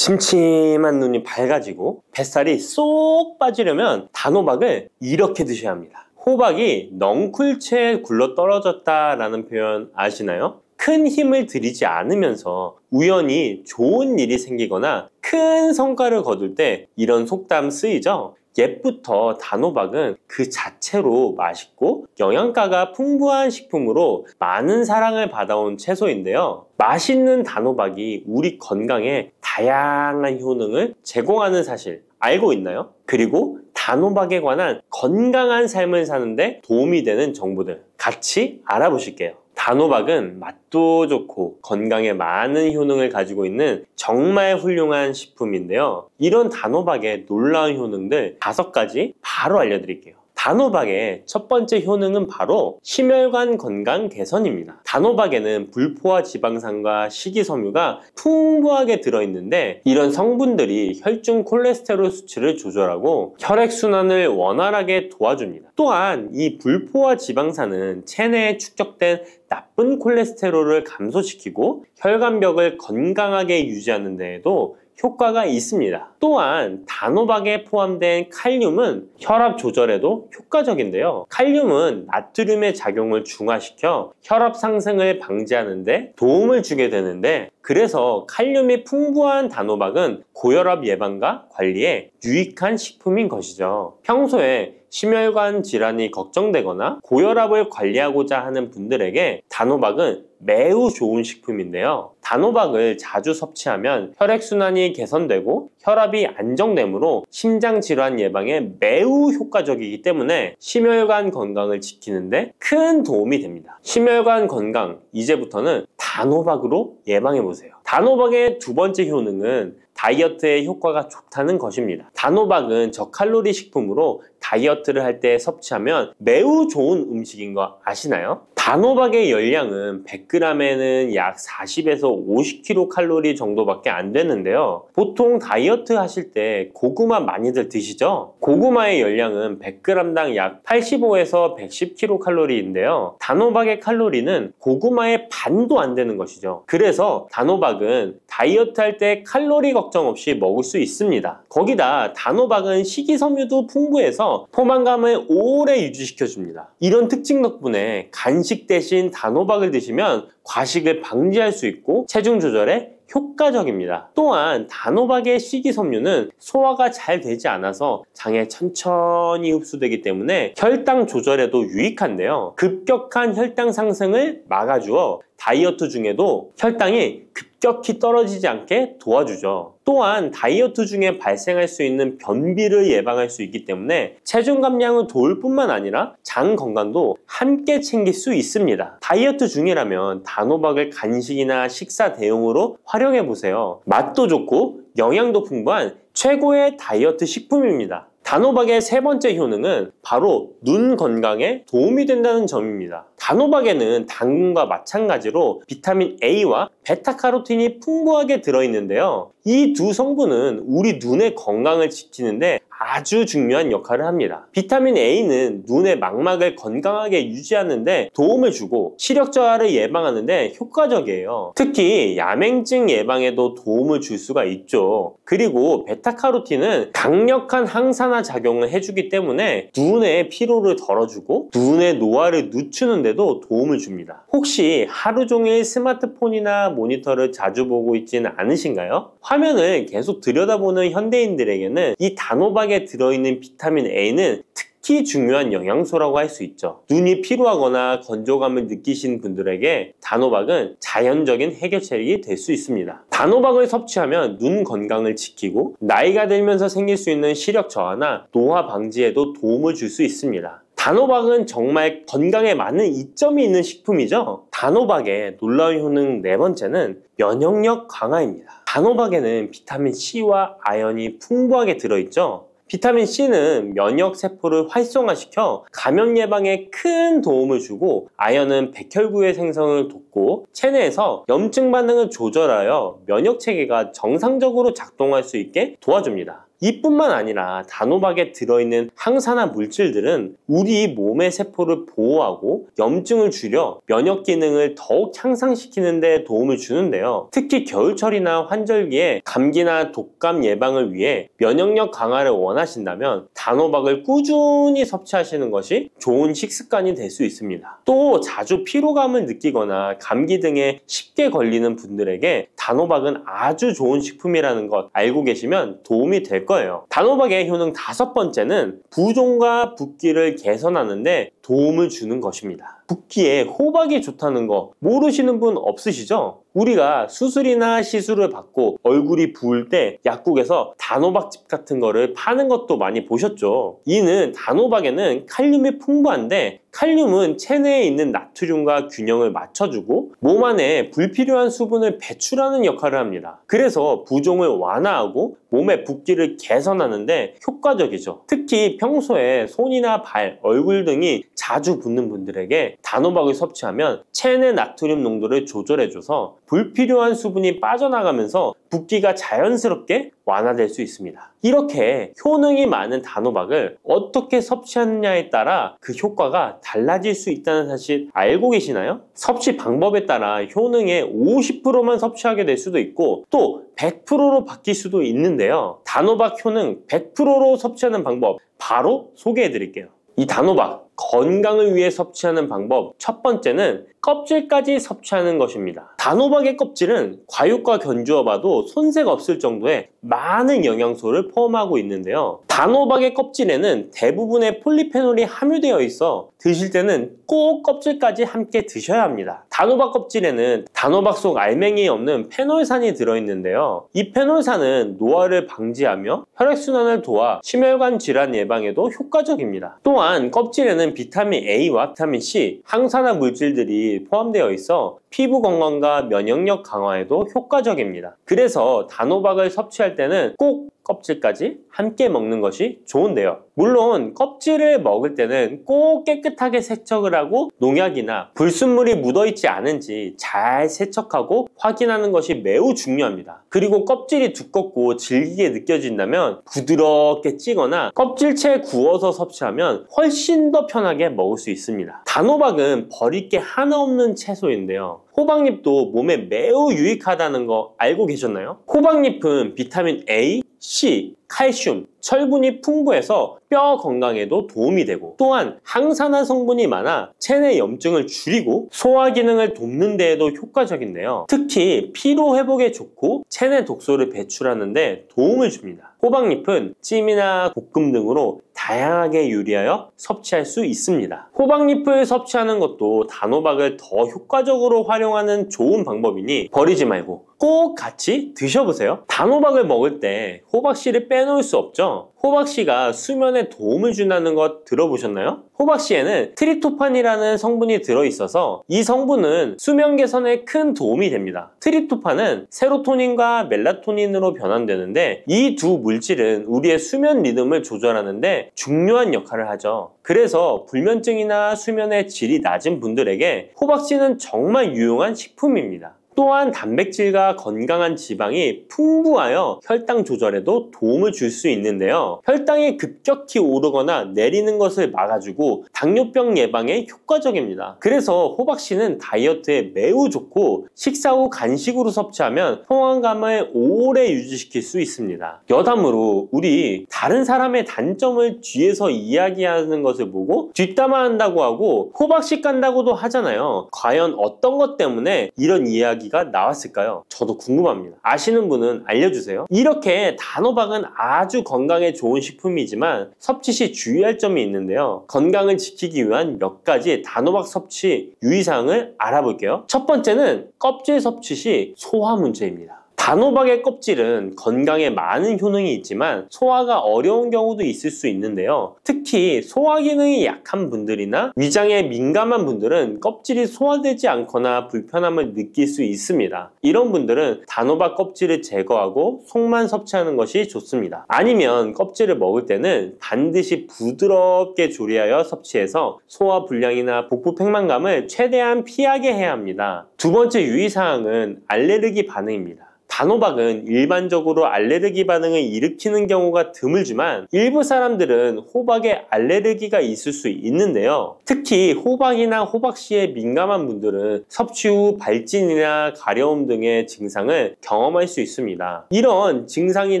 침침한 눈이 밝아지고 뱃살이 쏙 빠지려면 단호박을 이렇게 드셔야 합니다. 호박이 넝쿨채에 굴러 떨어졌다라는 표현 아시나요? 큰 힘을 들이지 않으면서 우연히 좋은 일이 생기거나 큰 성과를 거둘 때 이런 속담 쓰이죠? 옛부터 단호박은 그 자체로 맛있고 영양가가 풍부한 식품으로 많은 사랑을 받아온 채소인데요. 맛있는 단호박이 우리 건강에 다양한 효능을 제공하는 사실 알고 있나요? 그리고 단호박에 관한 건강한 삶을 사는데 도움이 되는 정보들 같이 알아보실게요. 단호박은 맛도 좋고 건강에 많은 효능을 가지고 있는 정말 훌륭한 식품인데요. 이런 단호박의 놀라운 효능들 5가지 바로 알려드릴게요. 단호박의 첫 번째 효능은 바로 심혈관 건강 개선입니다. 단호박에는 불포화 지방산과 식이섬유가 풍부하게 들어있는데 이런 성분들이 혈중 콜레스테롤 수치를 조절하고 혈액순환을 원활하게 도와줍니다. 또한 이 불포화 지방산은 체내에 축적된 나쁜 콜레스테롤을 감소시키고 혈관벽을 건강하게 유지하는 데에도 효과가 있습니다. 또한 단호박에 포함된 칼륨은 혈압 조절에도 효과적인데요. 칼륨은 나트륨의 작용을 중화시켜 혈압 상승을 방지하는 데 도움을 주게 되는데 그래서 칼륨이 풍부한 단호박은 고혈압 예방과 관리에 유익한 식품인 것이죠. 평소에 심혈관 질환이 걱정되거나 고혈압을 관리하고자 하는 분들에게 단호박은 매우 좋은 식품인데요. 단호박을 자주 섭취하면 혈액순환이 개선되고 혈압이 안정되므로 심장질환 예방에 매우 효과적이기 때문에 심혈관 건강을 지키는데 큰 도움이 됩니다. 심혈관 건강, 이제부터는 단호박으로 예방해보세요. 단호박의 두 번째 효능은 다이어트에 효과가 좋다는 것입니다. 단호박은 저칼로리 식품으로 다이어트를 할 때 섭취하면 매우 좋은 음식인 거 아시나요? 단호박의 열량은 100g에는 약 40에서 50kcal 정도밖에 안 되는데요. 보통 다이어트 하실 때 고구마 많이들 드시죠? 고구마의 열량은 100g당 약 85에서 110kcal인데요. 단호박의 칼로리는 고구마의 반도 안 되는 것이죠. 그래서 단호박은 다이어트 할 때 칼로리 걱정 없이 먹을 수 있습니다. 거기다 단호박은 식이섬유도 풍부해서 포만감을 오래 유지시켜줍니다. 이런 특징 덕분에 간식 대신 단호박을 드시면 과식을 방지할 수 있고 체중 조절에 효과적입니다. 또한 단호박의 식이섬유는 소화가 잘 되지 않아서 장에 천천히 흡수되기 때문에 혈당 조절에도 유익한데요. 급격한 혈당 상승을 막아주어 다이어트 중에도 혈당이 급격히 떨어지지 않게 도와주죠. 또한 다이어트 중에 발생할 수 있는 변비를 예방할 수 있기 때문에 체중 감량을 도울 뿐만 아니라 장 건강도 함께 챙길 수 있습니다. 다이어트 중이라면 단호박을 간식이나 식사 대용으로 활용해보세요. 맛도 좋고 영양도 풍부한 최고의 다이어트 식품입니다. 단호박의 세 번째 효능은 바로 눈 건강에 도움이 된다는 점입니다. 단호박에는 당근과 마찬가지로 비타민 A와 베타카로틴이 풍부하게 들어있는데요. 이 두 성분은 우리 눈의 건강을 지키는데 아주 중요한 역할을 합니다. 비타민 A는 눈의 망막을 건강하게 유지하는 데 도움을 주고 시력 저하를 예방하는 데 효과적이에요. 특히 야맹증 예방에도 도움을 줄 수가 있죠. 그리고 베타카로틴은 강력한 항산화 작용을 해주기 때문에 눈의 피로를 덜어주고 눈의 노화를 늦추는 데도 도움을 줍니다. 혹시 하루 종일 스마트폰이나 모니터를 자주 보고 있지는 않으신가요? 화면을 계속 들여다보는 현대인들에게는 이 단호박에 들어있는 비타민 A는 특히 중요한 영양소라고 할 수 있죠. 눈이 피로하거나 건조감을 느끼신 분들에게 단호박은 자연적인 해결책이 될 수 있습니다. 단호박을 섭취하면 눈 건강을 지키고 나이가 들면서 생길 수 있는 시력 저하나 노화 방지에도 도움을 줄 수 있습니다. 단호박은 정말 건강에 많은 이점이 있는 식품이죠. 단호박의 놀라운 효능 네 번째는 면역력 강화입니다. 단호박에는 비타민 C와 아연이 풍부하게 들어있죠. 비타민 C는 면역 세포를 활성화시켜 감염 예방에 큰 도움을 주고 아연은 백혈구의 생성을 돕고 체내에서 염증 반응을 조절하여 면역 체계가 정상적으로 작동할 수 있게 도와줍니다. 이뿐만 아니라 단호박에 들어있는 항산화 물질들은 우리 몸의 세포를 보호하고 염증을 줄여 면역 기능을 더욱 향상시키는 데 도움을 주는데요. 특히 겨울철이나 환절기에 감기나 독감 예방을 위해 면역력 강화를 원하신다면 단호박을 꾸준히 섭취하시는 것이 좋은 식습관이 될 수 있습니다. 또 자주 피로감을 느끼거나 감기 등에 쉽게 걸리는 분들에게 단호박은 아주 좋은 식품이라는 것 알고 계시면 도움이 될 거예요. 단호박의 효능 5번째는 부종과 붓기를 개선하는 데 도움을 주는 것입니다. 붓기에 호박이 좋다는 거 모르시는 분 없으시죠? 우리가 수술이나 시술을 받고 얼굴이 부을 때 약국에서 단호박즙 같은 거를 파는 것도 많이 보셨죠? 이는 단호박에는 칼륨이 풍부한데 칼륨은 체내에 있는 나트륨과 균형을 맞춰주고 몸 안에 불필요한 수분을 배출하는 역할을 합니다. 그래서 부종을 완화하고 몸의 붓기를 개선하는데 효과적이죠. 특히 평소에 손이나 발, 얼굴 등이 자주 붓는 분들에게 단호박을 섭취하면 체내 나트륨 농도를 조절해줘서 불필요한 수분이 빠져나가면서 붓기가 자연스럽게 완화될 수 있습니다. 이렇게 효능이 많은 단호박을 어떻게 섭취하느냐에 따라 그 효과가 달라질 수 있다는 사실 알고 계시나요? 섭취 방법에 따라 효능의 50%만 섭취하게 될 수도 있고 또 100%로 바뀔 수도 있는데요. 단호박 효능 100%로 섭취하는 방법 바로 소개해 드릴게요. 이 단호박 건강을 위해 섭취하는 방법 첫 번째는 껍질까지 섭취하는 것입니다. 단호박의 껍질은 과육과 견주어 봐도 손색 없을 정도의 많은 영양소를 포함하고 있는데요. 단호박의 껍질에는 대부분의 폴리페놀이 함유되어 있어 드실 때는 꼭 껍질까지 함께 드셔야 합니다. 단호박 껍질에는 단호박 속 알맹이에 없는 페놀산이 들어있는데요. 이 페놀산은 노화를 방지하며 혈액순환을 도와 심혈관 질환 예방에도 효과적입니다. 또한 껍질에는 비타민 A와 비타민 C, 항산화 물질들이 포함되어 있어 피부 건강과 면역력 강화에도 효과적입니다. 그래서 단호박을 섭취할 때는 꼭 껍질까지 함께 먹는 것이 좋은데요. 물론 껍질을 먹을 때는 꼭 깨끗하게 세척을 하고 농약이나 불순물이 묻어있지 않은지 잘 세척하고 확인하는 것이 매우 중요합니다. 그리고 껍질이 두껍고 질기게 느껴진다면 부드럽게 찌거나 껍질째 구워서 섭취하면 훨씬 더 편하게 먹을 수 있습니다. 단호박은 버릴 게 하나 없는 채소인데요. 호박잎도 몸에 매우 유익하다는 거 알고 계셨나요? 호박잎은 비타민 A, C, 칼슘, 철분이 풍부해서 뼈 건강에도 도움이 되고 또한 항산화 성분이 많아 체내 염증을 줄이고 소화 기능을 돕는 데에도 효과적인데요. 특히 피로 회복에 좋고 체내 독소를 배출하는 데 도움을 줍니다. 호박잎은 찜이나 볶음 등으로 다양하게 요리하여 섭취할 수 있습니다. 호박잎을 섭취하는 것도 단호박을 더 효과적으로 활용하는 좋은 방법이니 버리지 말고 꼭 같이 드셔보세요. 단호박을 먹을 때 호박씨를 빼놓을 수 없죠. 호박씨가 수면에 도움을 준다는 것 들어보셨나요? 호박씨에는 트립토판이라는 성분이 들어있어서 이 성분은 수면 개선에 큰 도움이 됩니다. 트립토판은 세로토닌과 멜라토닌으로 변환되는데 이 두 물질은 우리의 수면 리듬을 조절하는데 중요한 역할을 하죠. 그래서 불면증이나 수면의 질이 낮은 분들에게 호박씨는 정말 유용한 식품입니다. 또한 단백질과 건강한 지방이 풍부하여 혈당 조절에도 도움을 줄 수 있는데요. 혈당이 급격히 오르거나 내리는 것을 막아주고 당뇨병 예방에 효과적입니다. 그래서 호박씨는 다이어트에 매우 좋고 식사 후 간식으로 섭취하면 포만감을 오래 유지시킬 수 있습니다. 여담으로 우리 다른 사람의 단점을 뒤에서 이야기하는 것을 보고 뒷담화한다고 하고 호박씨 깐다고도 하잖아요. 과연 어떤 것 때문에 이런 이야기가 나왔을까요? 저도 궁금합니다. 아시는 분은 알려주세요. 이렇게 단호박은 아주 건강에 좋은 식품이지만 섭취 시 주의할 점이 있는데요. 건강을 지키기 위한 몇 가지 단호박 섭취 유의사항을 알아볼게요. 첫 번째는 껍질 섭취 시 소화 문제입니다. 단호박의 껍질은 건강에 많은 효능이 있지만 소화가 어려운 경우도 있을 수 있는데요. 특히 소화 기능이 약한 분들이나 위장에 민감한 분들은 껍질이 소화되지 않거나 불편함을 느낄 수 있습니다. 이런 분들은 단호박 껍질을 제거하고 속만 섭취하는 것이 좋습니다. 아니면 껍질을 먹을 때는 반드시 부드럽게 조리하여 섭취해서 소화 불량이나 복부 팽만감을 최대한 피하게 해야 합니다. 두 번째 유의사항은 알레르기 반응입니다. 단호박은 일반적으로 알레르기 반응을 일으키는 경우가 드물지만 일부 사람들은 호박에 알레르기가 있을 수 있는데요. 특히 호박이나 호박씨에 민감한 분들은 섭취 후 발진이나 가려움 등의 증상을 경험할 수 있습니다. 이런 증상이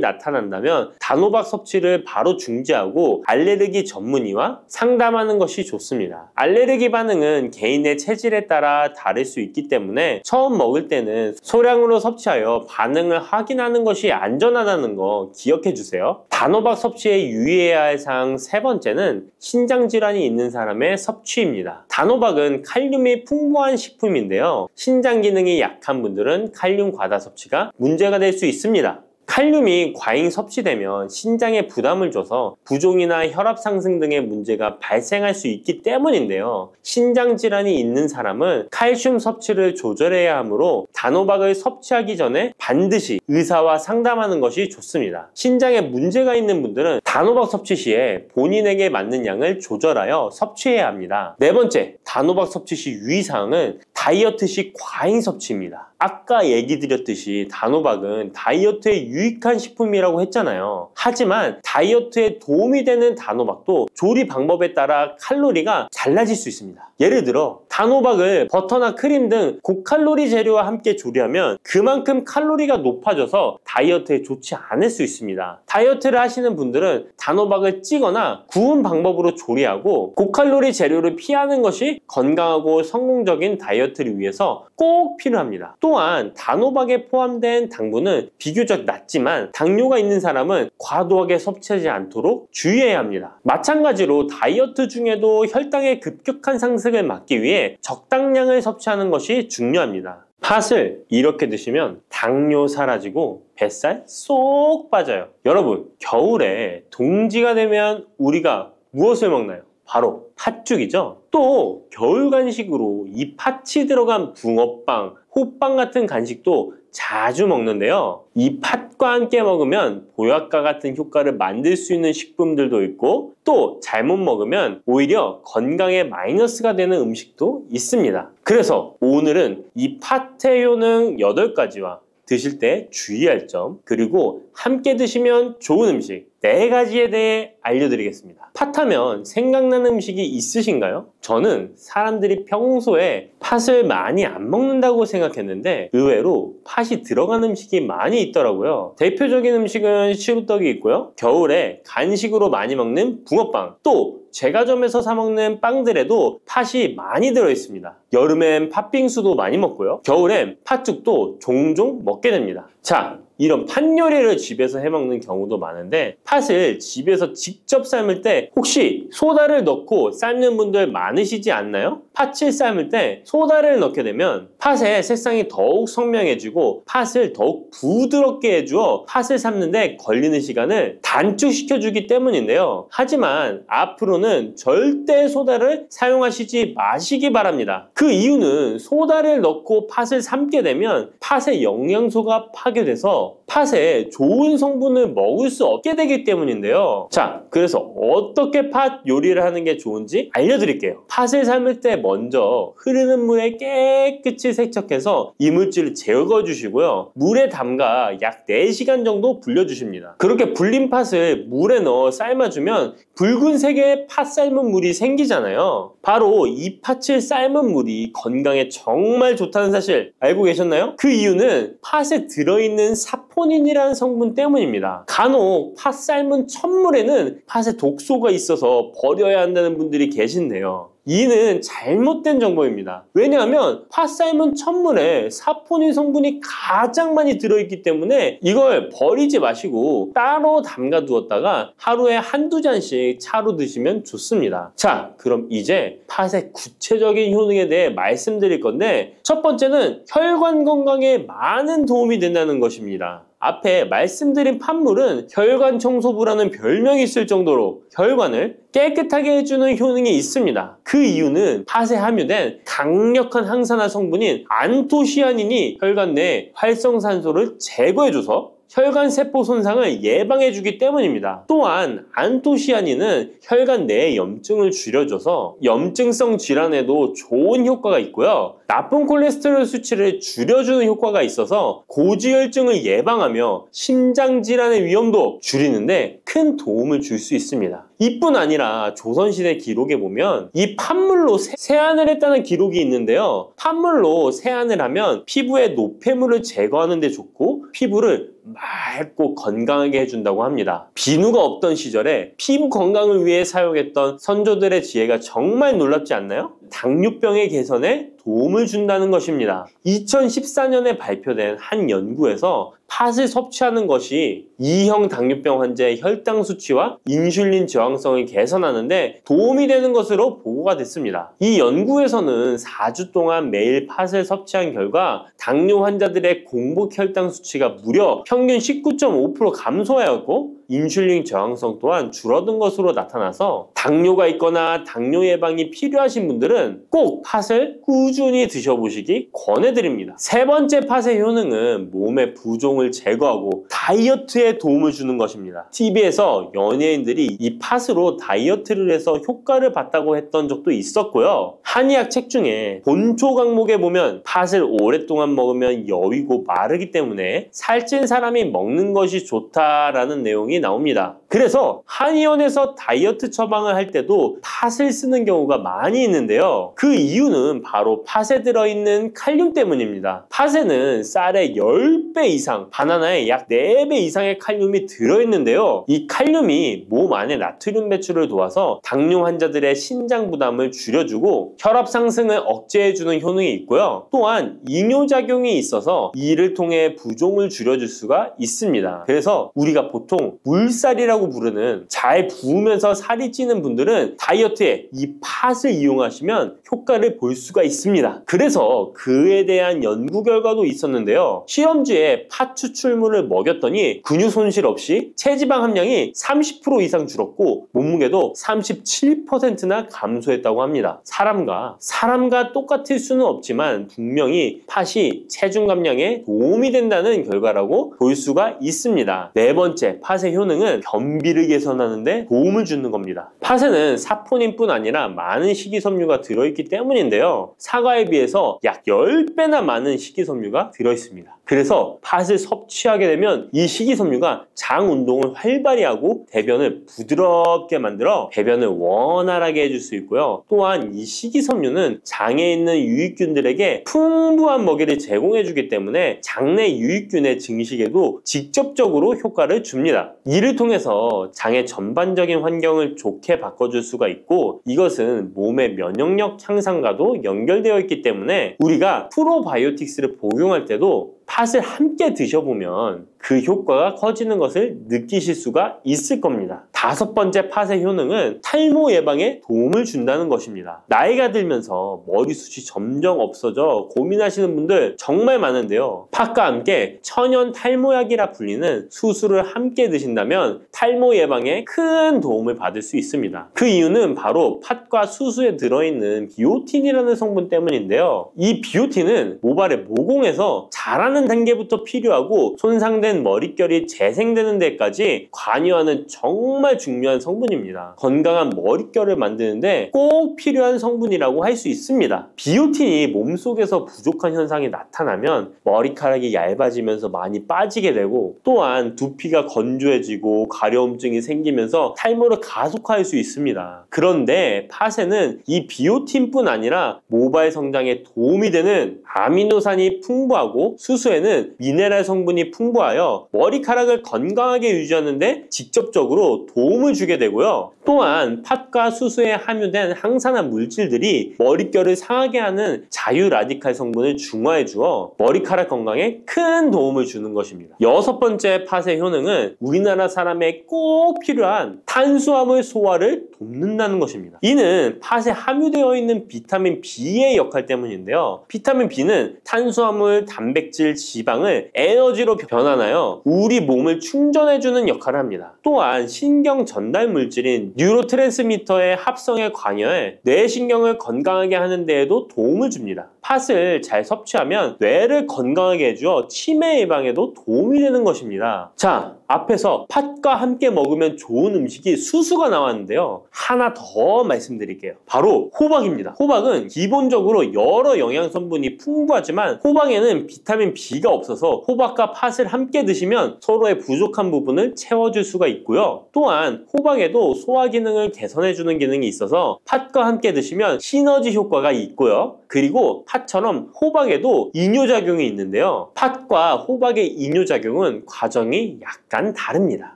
나타난다면 단호박 섭취를 바로 중지하고 알레르기 전문의와 상담하는 것이 좋습니다. 알레르기 반응은 개인의 체질에 따라 다를 수 있기 때문에 처음 먹을 때는 소량으로 섭취하여 반응을 확인하는 것이 안전하다는 거 기억해 주세요. 단호박 섭취에 유의해야 할 사항 세 번째는 신장질환이 있는 사람의 섭취입니다. 단호박은 칼륨이 풍부한 식품인데요. 신장 기능이 약한 분들은 칼륨 과다 섭취가 문제가 될 수 있습니다. 칼륨이 과잉 섭취되면 신장에 부담을 줘서 부종이나 혈압 상승 등의 문제가 발생할 수 있기 때문인데요. 신장 질환이 있는 사람은 칼슘 섭취를 조절해야 하므로 단호박을 섭취하기 전에 반드시 의사와 상담하는 것이 좋습니다. 신장에 문제가 있는 분들은 단호박 섭취 시에 본인에게 맞는 양을 조절하여 섭취해야 합니다. 네 번째, 단호박 섭취 시 유의사항은 다이어트 시 과잉 섭취입니다. 아까 얘기 드렸듯이 단호박은 다이어트에 유익한 식품이라고 했잖아요. 하지만 다이어트에 도움이 되는 단호박도 조리 방법에 따라 칼로리가 달라질 수 있습니다. 예를 들어 단호박을 버터나 크림 등 고칼로리 재료와 함께 조리하면 그만큼 칼로리가 높아져서 다이어트에 좋지 않을 수 있습니다. 다이어트를 하시는 분들은 단호박을 찌거나 구운 방법으로 조리하고 고칼로리 재료를 피하는 것이 건강하고 성공적인 다이어트를 위해서 꼭 필요합니다. 또한 단호박에 포함된 당분은 비교적 낮지만 당뇨가 있는 사람은 과도하게 섭취하지 않도록 주의해야 합니다. 마찬가지로 다이어트 중에도 혈당의 급격한 상승을 막기 위해 적당량을 섭취하는 것이 중요합니다. 팥을 이렇게 드시면 당뇨 사라지고 뱃살 쏙 빠져요. 여러분, 겨울에 동지가 되면 우리가 무엇을 먹나요? 바로 팥죽이죠. 또 겨울 간식으로 이 팥이 들어간 붕어빵, 호빵 같은 간식도 자주 먹는데요. 이 팥과 함께 먹으면 보약과 같은 효과를 만들 수 있는 식품들도 있고 또 잘못 먹으면 오히려 건강에 마이너스가 되는 음식도 있습니다. 그래서 오늘은 이 팥의 효능 8가지와 드실 때 주의할 점, 그리고 함께 드시면 좋은 음식 4가지에 대해 알려드리겠습니다. 팥하면 생각나는 음식이 있으신가요? 저는 사람들이 평소에 팥을 많이 안 먹는다고 생각했는데 의외로 팥이 들어간 음식이 많이 있더라고요. 대표적인 음식은 시루떡이 있고요. 겨울에 간식으로 많이 먹는 붕어빵, 또 제과점에서 사 먹는 빵들에도 팥이 많이 들어있습니다. 여름엔 팥빙수도 많이 먹고요. 겨울엔 팥죽도 종종 먹게 됩니다. 자, 이런 팥 요리를 집에서 해먹는 경우도 많은데 팥을 집에서 직접 삶을 때 혹시 소다를 넣고 삶는 분들 많으시지 않나요? 팥을 삶을 때 소다를 넣게 되면 팥의 색상이 더욱 선명해지고 팥을 더욱 부드럽게 해주어 팥을 삶는 데 걸리는 시간을 단축시켜주기 때문인데요. 하지만 앞으로는 절대 소다를 사용하시지 마시기 바랍니다. 그 이유는 소다를 넣고 팥을 삶게 되면 팥의 영양소가 파괴돼서 팥에 좋은 성분을 먹을 수 없게 되기 때문인데요. 자, 그래서 어떻게 팥 요리를 하는 게 좋은지 알려드릴게요. 팥을 삶을 때 먼저 흐르는 물에 깨끗이 세척해서 이물질을 제거 주시고요. 물에 담가 약 4시간 정도 불려주십니다. 그렇게 불린 팥을 물에 넣어 삶아주면 붉은색의 팥 삶은 물이 생기잖아요. 바로 이 팥을 삶은 물이 건강에 정말 좋다는 사실 알고 계셨나요? 그 이유는 팥에 들어있는 사포닌이라는 성분 때문입니다. 간혹 팥 삶은 첫물에는 팥에 독소가 있어서 버려야 한다는 분들이 계신데요. 이는 잘못된 정보입니다. 왜냐하면 팥 삶은 첫물에 사포닌 성분이 가장 많이 들어있기 때문에 이걸 버리지 마시고 따로 담가 두었다가 하루에 한두 잔씩 차로 드시면 좋습니다. 자, 그럼 이제 팥의 구체적인 효능에 대해 말씀드릴 건데 첫 번째는 혈관 건강에 많은 도움이 된다는 것입니다. 앞에 말씀드린 팥물은 혈관 청소부라는 별명이 있을 정도로 혈관을 깨끗하게 해주는 효능이 있습니다. 그 이유는 팥에 함유된 강력한 항산화 성분인 안토시아닌이 혈관 내 활성산소를 제거해줘서 혈관세포 손상을 예방해주기 때문입니다. 또한 안토시아닌은 혈관 내의 염증을 줄여줘서 염증성 질환에도 좋은 효과가 있고요. 나쁜 콜레스테롤 수치를 줄여주는 효과가 있어서 고지혈증을 예방하며 심장질환의 위험도 줄이는데 큰 도움을 줄 수 있습니다. 이뿐 아니라 조선시대 기록에 보면 이 팥물로 세안을 했다는 기록이 있는데요. 팥물로 세안을 하면 피부의 노폐물을 제거하는 데 좋고 피부를 맑고 건강하게 해준다고 합니다. 비누가 없던 시절에 피부 건강을 위해 사용했던 선조들의 지혜가 정말 놀랍지 않나요? 당뇨병의 개선에 도움을 준다는 것입니다. 2014년에 발표된 한 연구에서 팥을 섭취하는 것이 2형 당뇨병 환자의 혈당 수치와 인슐린 저항성을 개선하는데 도움이 되는 것으로 보고가 됐습니다. 이 연구에서는 4주 동안 매일 팥을 섭취한 결과 당뇨 환자들의 공복 혈당 수치가 무려 평균 19.5% 감소하였고 인슐린 저항성 또한 줄어든 것으로 나타나서 당뇨가 있거나 당뇨 예방이 필요하신 분들은 꼭 팥을 꾸준히 드셔보시기 권해드립니다. 세 번째 팥의 효능은 몸의 부종을 제거하고 다이어트에 도움을 주는 것입니다. TV에서 연예인들이 이 팥으로 다이어트를 해서 효과를 봤다고 했던 적도 있었고요. 한의학 책 중에 본초 강목에 보면 팥을 오랫동안 먹으면 여위고 마르기 때문에 살찐 사람이 먹는 것이 좋다라는 내용이 나옵니다. 그래서 한의원에서 다이어트 처방을 할 때도 팥을 쓰는 경우가 많이 있는데요. 그 이유는 바로 팥에 들어있는 칼륨 때문입니다. 팥에는 쌀의 10배 이상, 바나나에 약 4배 이상의 칼륨이 들어있는데요. 이 칼륨이 몸 안에 나트륨 배출을 도와서 당뇨 환자들의 신장 부담을 줄여주고 혈압 상승을 억제해주는 효능이 있고요. 또한 이뇨작용이 있어서 이를 통해 부종을 줄여줄 수가 있습니다. 그래서 우리가 보통 물살이라고 부르는 잘 부으면서 살이 찌는 분들은 다이어트에 이 팥을 이용하시면 효과를 볼 수가 있습니다. 그래서 그에 대한 연구 결과도 있었는데요. 실험주에 팥 추출물을 먹였더니 근육 손실 없이 체지방 함량이 30% 이상 줄었고 몸무게도 37%나 감소했다고 합니다. 사람과 똑같을 수는 없지만 분명히 팥이 체중 감량에 도움이 된다는 결과라고 볼 수가 있습니다. 네 번째, 팥의 효능은 변비를 개선하는 데 도움을 주는 겁니다. 팥에는 사포닌뿐 아니라 많은 식이섬유가 들어있기 때문인데요. 사과에 비해서 약 10배나 많은 식이섬유가 들어있습니다. 그래서 팥을 섭취하게 되면 이 식이섬유가 장 운동을 활발히 하고 대변을 부드럽게 만들어 배변을 원활하게 해줄 수 있고요. 또한 이 식이섬유는 장에 있는 유익균들에게 풍부한 먹이를 제공해주기 때문에 장내 유익균의 증식에도 직접적으로 효과를 줍니다. 이를 통해서 장의 전반적인 환경을 좋게 바꿔줄 수가 있고 이것은 몸의 면역력 향상과도 연결되어 있기 때문에 우리가 프로바이오틱스를 복용할 때도 팥을 함께 드셔보면 그 효과가 커지는 것을 느끼실 수가 있을 겁니다. 다섯 번째 팥의 효능은 탈모 예방에 도움을 준다는 것입니다. 나이가 들면서 머리숱이 점점 없어져 고민하시는 분들 정말 많은데요. 팥과 함께 천연 탈모약이라 불리는 수수를 함께 드신다면 탈모 예방에 큰 도움을 받을 수 있습니다. 그 이유는 바로 팥과 수수에 들어있는 비오틴이라는 성분 때문인데요. 이 비오틴은 모발의 모공에서 자라는 단계부터 필요하고 손상된 머릿결이 재생되는 데까지 관여하는 정말 중요한 성분입니다. 건강한 머릿결을 만드는데 꼭 필요한 성분이라고 할 수 있습니다. 비오틴이 몸속에서 부족한 현상이 나타나면 머리카락이 얇아지면서 많이 빠지게 되고 또한 두피가 건조해지고 가려움증이 생기면서 탈모를 가속화할 수 있습니다. 그런데 팥에는 이 비오틴뿐 아니라 모발 성장에 도움이 되는 아미노산이 풍부하고 수수에는 미네랄 성분이 풍부하여 머리카락을 건강하게 유지하는 데 직접적으로 도움을 주게 되고요. 또한 팥과 수수에 함유된 항산화 물질들이 머릿결을 상하게 하는 자유 라디칼 성분을 중화해 주어 머리카락 건강에 큰 도움을 주는 것입니다. 여섯 번째 팥의 효능은 우리나라 사람에 꼭 필요한 탄수화물 소화를 돕는다는 것입니다. 이는 팥에 함유되어 있는 비타민 B의 역할 때문인데요. 비타민 B는 탄수화물, 단백질, 지방을 에너지로 변환하여 우리 몸을 충전해주는 역할을 합니다. 또한 신경 전달 물질인 뉴로트랜스미터의 합성에 관여해 뇌신경을 건강하게 하는 데에도 도움을 줍니다. 팥을 잘 섭취하면 뇌를 건강하게 해주어 치매 예방에도 도움이 되는 것입니다. 자, 앞에서 팥과 함께 먹으면 좋은 음식이 수수가 나왔는데요. 하나 더 말씀드릴게요. 바로 호박입니다. 호박은 기본적으로 여러 영양 성분이 풍부하지만 호박에는 비타민 B가 없어서 호박과 팥을 함께 드시면 서로의 부족한 부분을 채워줄 수가 있고요. 또한 호박에도 소화 기능을 개선해주는 기능이 있어서 팥과 함께 드시면 시너지 효과가 있고요. 그리고 팥처럼 호박에도 이뇨작용이 있는데요. 팥과 호박의 이뇨작용은 과정이 약간 다릅니다.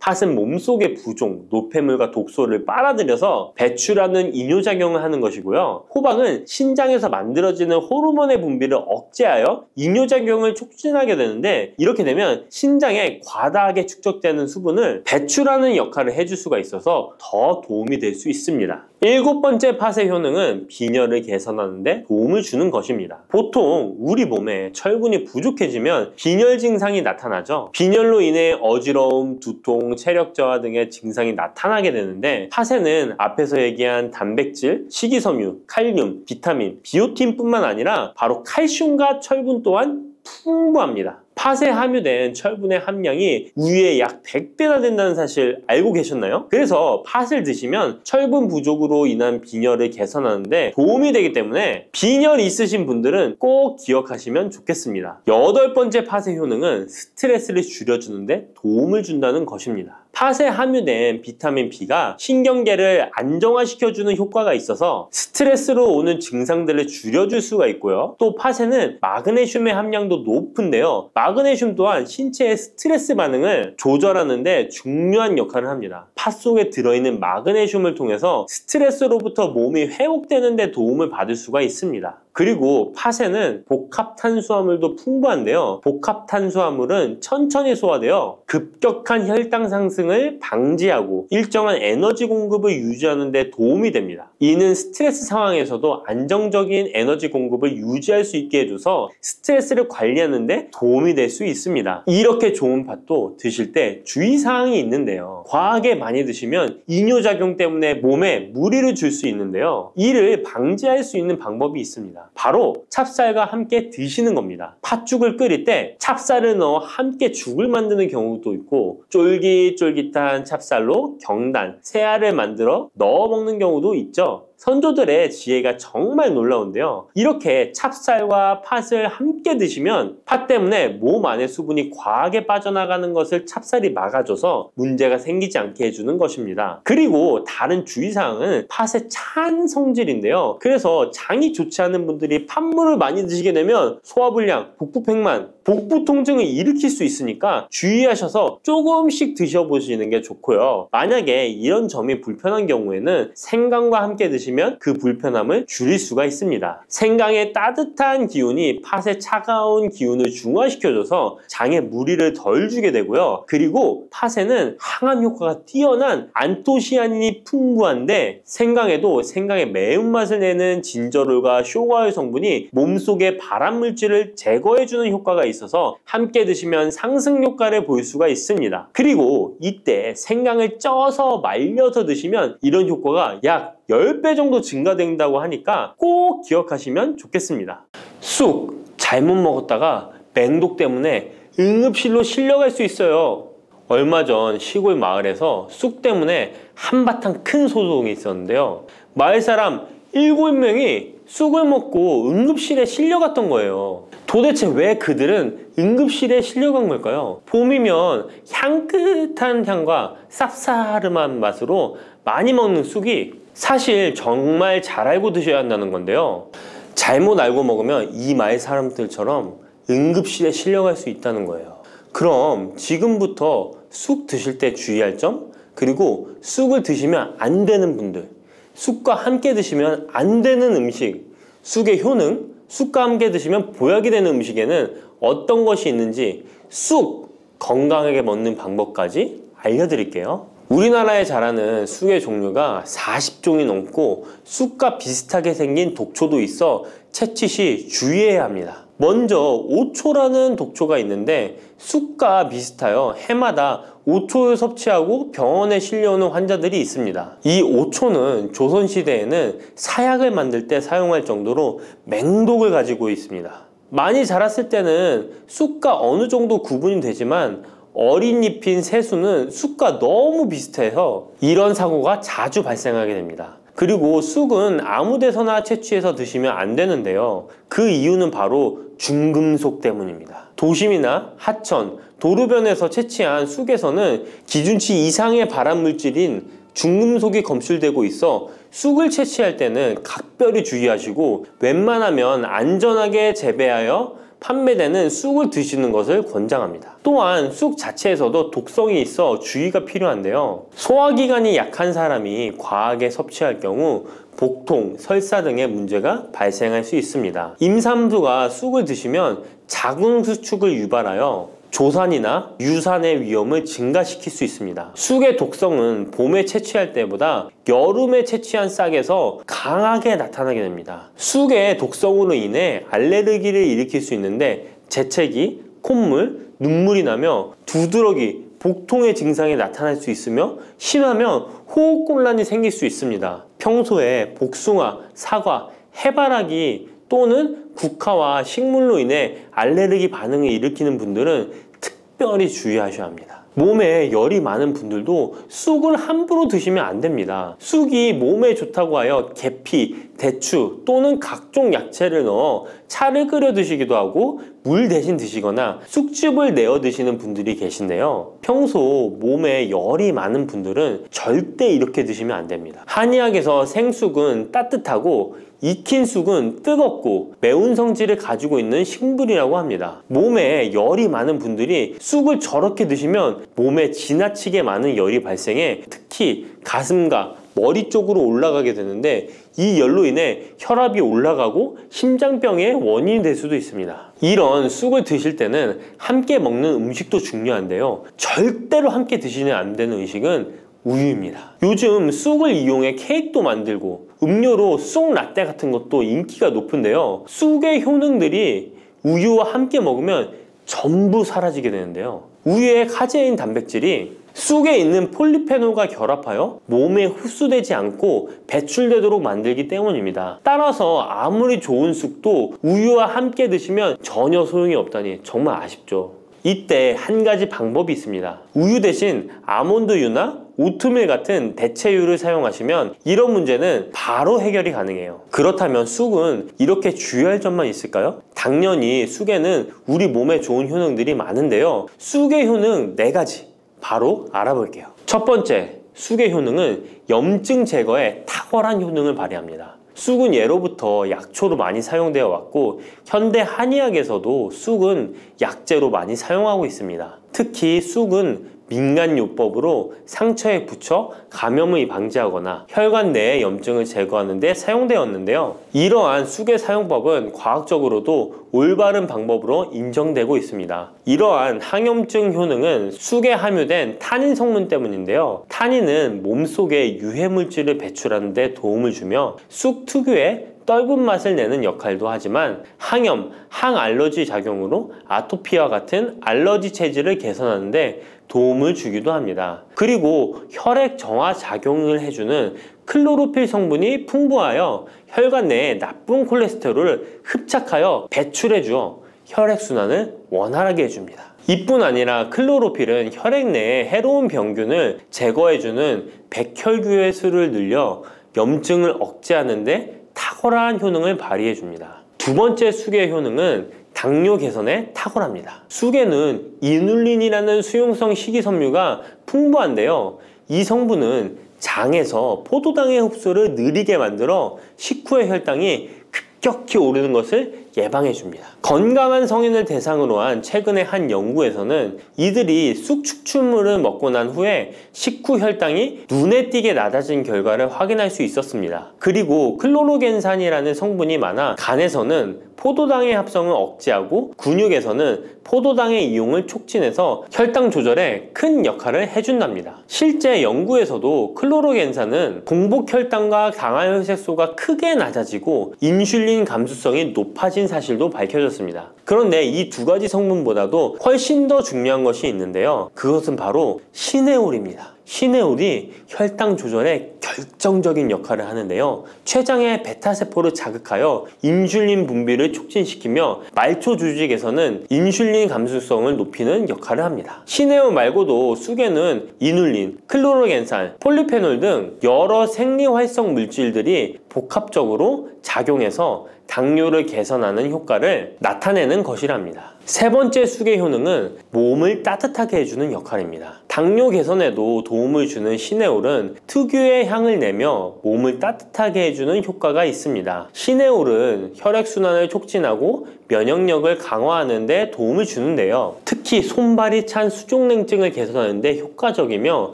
팥은 몸속의 부종, 노폐물과 독소를 빨아들여서 배출하는 이뇨작용을 하는 것이고요. 호박은 신장에서 만들어지는 호르몬의 분비를 억제하여 이뇨작용을 촉진하게 되는데, 이렇게 되면 신장에 과다하게 축적되는 수분을 배출하는 역할을 해줄 수가 있어서 더 도움이 될 수 있습니다. 7번째 팥의 효능은 빈혈을 개선하는 데 도움을 주는 것입니다. 보통 우리 몸에 철분이 부족해지면 빈혈 증상이 나타나죠. 빈혈로 인해 어지러움, 두통, 체력 저하 등의 증상이 나타나게 되는데, 팥에는 앞에서 얘기한 단백질, 식이섬유, 칼륨, 비타민, 비오틴뿐만 아니라 바로 칼슘과 철분 또한 풍부합니다. 팥에 함유된 철분의 함량이 우유의 약 100배나 된다는 사실 알고 계셨나요? 그래서 팥을 드시면 철분 부족으로 인한 빈혈을 개선하는데 도움이 되기 때문에 빈혈 있으신 분들은 꼭 기억하시면 좋겠습니다. 8번째 팥의 효능은 스트레스를 줄여주는데 도움을 준다는 것입니다. 팥에 함유된 비타민 B가 신경계를 안정화시켜주는 효과가 있어서 스트레스로 오는 증상들을 줄여줄 수가 있고요. 또 팥에는 마그네슘의 함량도 높은데요. 마그네슘 또한 신체의 스트레스 반응을 조절하는 데 중요한 역할을 합니다. 팥 속에 들어있는 마그네슘을 통해서 스트레스로부터 몸이 회복되는 데 도움을 받을 수가 있습니다. 그리고 팥에는 복합탄수화물도 풍부한데요. 복합탄수화물은 천천히 소화되어 급격한 혈당 상승을 방지하고 일정한 에너지 공급을 유지하는 데 도움이 됩니다. 이는 스트레스 상황에서도 안정적인 에너지 공급을 유지할 수 있게 해줘서 스트레스를 관리하는 데 도움이 될 수 있습니다. 이렇게 좋은 팥도 드실 때 주의사항이 있는데요. 과하게 많이 드시면 이뇨작용 때문에 몸에 무리를 줄 수 있는데요. 이를 방지할 수 있는 방법이 있습니다. 바로 찹쌀과 함께 드시는 겁니다. 팥죽을 끓일 때 찹쌀을 넣어 함께 죽을 만드는 경우도 있고, 쫄깃쫄깃한 찹쌀로 경단, 새알을 만들어 넣어 먹는 경우도 있죠. 선조들의 지혜가 정말 놀라운데요. 이렇게 찹쌀과 팥을 함께 드시면 팥 때문에 몸 안에 수분이 과하게 빠져나가는 것을 찹쌀이 막아줘서 문제가 생기지 않게 해주는 것입니다. 그리고 다른 주의사항은 팥의 찬 성질인데요. 그래서 장이 좋지 않은 분들이 팥물을 많이 드시게 되면 소화불량, 복부팽만, 복부 통증을 일으킬 수 있으니까 주의하셔서 조금씩 드셔보시는 게 좋고요. 만약에 이런 점이 불편한 경우에는 생강과 함께 드시면 그 불편함을 줄일 수가 있습니다. 생강의 따뜻한 기운이 팥의 차가운 기운을 중화시켜줘서 장에 무리를 덜 주게 되고요. 그리고 팥에는 항암 효과가 뛰어난 안토시아닌이 풍부한데, 생강에도 생강의 매운맛을 내는 진저롤과 쇼가올 성분이 몸속의 발암물질을 제거해주는 효과가 있어서 함께 드시면 상승 효과를 볼 수가 있습니다. 그리고 이때 생강을 쪄서 말려서 드시면 이런 효과가 약 10배 정도 증가된다고 하니까 꼭 기억하시면 좋겠습니다. 쑥 잘못 먹었다가 맹독 때문에 응급실로 실려갈 수 있어요. 얼마 전 시골 마을에서 쑥 때문에 한바탕 큰 소동이 있었는데요. 마을 사람 7명이 쑥을 먹고 응급실에 실려갔던 거예요. 도대체 왜 그들은 응급실에 실려간 걸까요? 봄이면 향긋한 향과 쌉싸름한 맛으로 많이 먹는 쑥이 사실 정말 잘 알고 드셔야 한다는 건데요. 잘못 알고 먹으면 이 마을 사람들처럼 응급실에 실려갈 수 있다는 거예요. 그럼 지금부터 쑥 드실 때 주의할 점, 그리고 쑥을 드시면 안 되는 분들, 쑥과 함께 드시면 안 되는 음식, 쑥의 효능, 쑥과 함께 드시면 보약이 되는 음식에는 어떤 것이 있는지 쑥 건강하게 먹는 방법까지 알려드릴게요. 우리나라에 자라는 쑥의 종류가 40종이 넘고 쑥과 비슷하게 생긴 독초도 있어 채취 시 주의해야 합니다. 먼저 오초라는 독초가 있는데 쑥과 비슷하여 해마다 오초를 섭취하고 병원에 실려오는 환자들이 있습니다. 이 오초는 조선시대에는 사약을 만들 때 사용할 정도로 맹독을 가지고 있습니다. 많이 자랐을 때는 쑥과 어느 정도 구분이 되지만 어린 잎인 새수는 쑥과 너무 비슷해서 이런 사고가 자주 발생하게 됩니다. 그리고 쑥은 아무 데서나 채취해서 드시면 안 되는데요. 그 이유는 바로 중금속 때문입니다. 도심이나 하천, 도로변에서 채취한 쑥에서는 기준치 이상의 발암물질인 중금속이 검출되고 있어 쑥을 채취할 때는 각별히 주의하시고 웬만하면 안전하게 재배하여 판매되는 쑥을 드시는 것을 권장합니다. 또한 쑥 자체에서도 독성이 있어 주의가 필요한데요. 소화기관이 약한 사람이 과하게 섭취할 경우 복통, 설사 등의 문제가 발생할 수 있습니다. 임산부가 쑥을 드시면 자궁수축을 유발하여 조산이나 유산의 위험을 증가시킬 수 있습니다. 쑥의 독성은 봄에 채취할 때보다 여름에 채취한 싹에서 강하게 나타나게 됩니다. 쑥의 독성으로 인해 알레르기를 일으킬 수 있는데 재채기, 콧물, 눈물이 나며 두드러기, 복통의 증상이 나타날 수 있으며 심하면 호흡곤란이 생길 수 있습니다. 평소에 복숭아, 사과, 해바라기 또는 국화와 식물로 인해 알레르기 반응을 일으키는 분들은 특별히 주의하셔야 합니다. 몸에 열이 많은 분들도 쑥을 함부로 드시면 안 됩니다. 쑥이 몸에 좋다고 하여 계피, 대추 또는 각종 야채를 넣어 차를 끓여 드시기도 하고 물 대신 드시거나 쑥즙을 내어 드시는 분들이 계신데요. 평소 몸에 열이 많은 분들은 절대 이렇게 드시면 안 됩니다. 한의학에서 생쑥은 따뜻하고 익힌 쑥은 뜨겁고 매운 성질을 가지고 있는 식물이라고 합니다. 몸에 열이 많은 분들이 쑥을 저렇게 드시면 몸에 지나치게 많은 열이 발생해 특히 가슴과 머리 쪽으로 올라가게 되는데 이 열로 인해 혈압이 올라가고 심장병의 원인이 될 수도 있습니다. 이런 쑥을 드실 때는 함께 먹는 음식도 중요한데요. 절대로 함께 드시면 안 되는 음식은 우유입니다. 요즘 쑥을 이용해 케이크도 만들고 음료로 쑥 라떼 같은 것도 인기가 높은데요. 쑥의 효능들이 우유와 함께 먹으면 전부 사라지게 되는데요. 우유의 카제인 단백질이 쑥에 있는 폴리페놀과 결합하여 몸에 흡수되지 않고 배출되도록 만들기 때문입니다. 따라서 아무리 좋은 쑥도 우유와 함께 드시면 전혀 소용이 없다니 정말 아쉽죠. 이때 한 가지 방법이 있습니다. 우유 대신 아몬드유나 오트밀 같은 대체유를 사용하시면 이런 문제는 바로 해결이 가능해요. 그렇다면 쑥은 이렇게 주의할 점만 있을까요? 당연히 쑥에는 우리 몸에 좋은 효능들이 많은데요. 쑥의 효능 4가지 바로 알아볼게요. 첫 번째, 쑥의 효능은 염증 제거에 탁월한 효능을 발휘합니다. 쑥은 예로부터 약초로 많이 사용되어 왔고 현대 한의학에서도 쑥은 약재로 많이 사용하고 있습니다. 특히 쑥은 민간요법으로 상처에 붙여 감염을 방지하거나 혈관 내의 염증을 제거하는 데 사용되었는데요. 이러한 쑥의 사용법은 과학적으로도 올바른 방법으로 인정되고 있습니다. 이러한 항염증 효능은 쑥에 함유된 타닌 성분 때문인데요. 타닌은 몸속에 유해물질을 배출하는 데 도움을 주며 쑥 특유의 떫은 맛을 내는 역할도 하지만 항염, 항알러지 작용으로 아토피와 같은 알러지 체질을 개선하는 데 도움을 주기도 합니다. 그리고 혈액 정화 작용을 해주는 클로로필 성분이 풍부하여 혈관 내에 나쁜 콜레스테롤을 흡착하여 배출해 주어 혈액순환을 원활하게 해줍니다. 이뿐 아니라 클로로필은 혈액 내에 해로운 병균을 제거해주는 백혈구의 수를 늘려 염증을 억제하는 데 탁월한 효능을 발휘해 줍니다. 두 번째 쑥의 효능은 당뇨 개선에 탁월합니다. 쑥에는 이눌린이라는 수용성 식이섬유가 풍부한데요. 이 성분은 장에서 포도당의 흡수를 느리게 만들어 식후의 혈당이 급격히 오르는 것을 예방해 줍니다. 건강한 성인을 대상으로 한 최근의 한 연구에서는 이들이 쑥 추출물을 먹고 난 후에 식후 혈당이 눈에 띄게 낮아진 결과를 확인할 수 있었습니다. 그리고 클로로겐산이라는 성분이 많아 간에서는 포도당의 합성을 억제하고 근육에서는 포도당의 이용을 촉진해서 혈당 조절에 큰 역할을 해준답니다. 실제 연구에서도 클로로겐산은 공복 혈당과 당화혈색소가 크게 낮아지고 인슐린 감수성이 높아지는 좋아진 사실도 밝혀졌습니다. 그런데 이 두 가지 성분보다도 훨씬 더 중요한 것이 있는데요. 그것은 바로 시네올입니다. 시네올이 혈당 조절에 결정적인 역할을 하는데요. 췌장의 베타세포를 자극하여 인슐린 분비를 촉진시키며 말초 조직에서는 인슐린 감수성을 높이는 역할을 합니다. 시네올 말고도 쑥에는 이눌린, 클로로겐산, 폴리페놀 등 여러 생리활성 물질들이 복합적으로 작용해서 당뇨를 개선하는 효과를 나타내는 것이랍니다. 세 번째 쑥의 효능은 몸을 따뜻하게 해주는 역할입니다. 당뇨 개선에도 도움을 주는 시네올은 특유의 향을 내며 몸을 따뜻하게 해주는 효과가 있습니다. 시네올은 혈액순환을 촉진하고 면역력을 강화하는 데 도움을 주는데요. 특히 손발이 찬 수족냉증을 개선하는 데 효과적이며